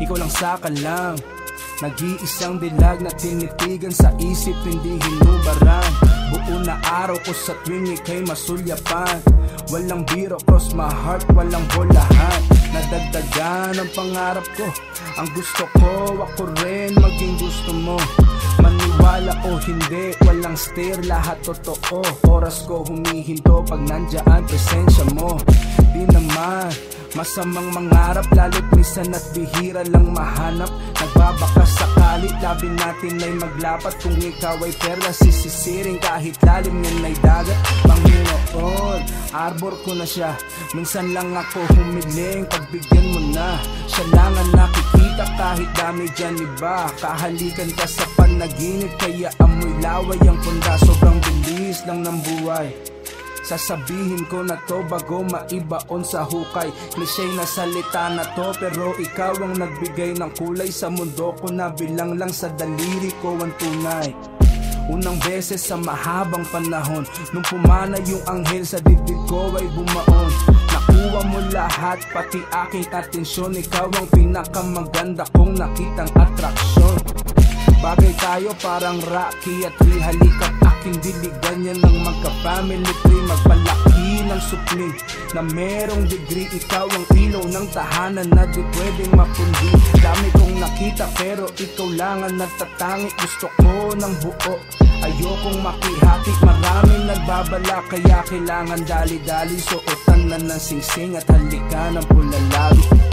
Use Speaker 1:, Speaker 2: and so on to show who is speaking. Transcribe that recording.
Speaker 1: ikaw lang saka lang. Nag-iisang dilag na tinitigan sa isip, hindi hinubaran. Buo na araw ko sa tuwing ika'y masulyapan. Walang biro, cross my heart, walang bolahan. Nadagdagan ang pangarap ko, ang gusto ko, ako rin maging gusto mo. Maniwala o hindi, walang steer, lahat totoo. Oras ko humihinto pag nandiyan presensya mo. Di naman masamang mangarap, lalo't minsan at bihira lang mahanap. Nagbabaka sakali, labi natin ay maglapat. Kung ikaw ay perla, sisisiring kahit lalim yan ay dagat. Panginoon, arbor ko na siya, minsan lang ako humiling, pagbigyan mo na. Siya lang ang nakikita kahit dami dyan iba. Kahalikan ka sa panaginip, kaya amoy laway ang punda. Sobrang bilis lang ng buhay, sasabihin ko na to bago maibaon sa hukay. Cliche na salita na to, pero ikaw ang nagbigay ng kulay sa mundo ko. Na bilang lang sa daliri ko ang tunay. Unang beses sa mahabang panahon, nung pumana yung anghel sa dibdib ko ay bumaon. Nakuha mo lahat, pati aking atensyon. Ikaw ang pinakamaganda kong nakitang atraksyon. Bagay tayo parang Rocky at Lee, halika't aking diligan yan ng magka-family tree. Magpalaki ng supling na merong degree. Ikaw ang ilaw ng tahanan na di pwedeng mapundi. Dami kong nakita pero ikaw lang ang natatangi. Gusto ko ng buo, ayokong makihati. Maraming nagbabala kaya kailangan dali-dali. Suotan na ng singsing at halika ng pulalabi.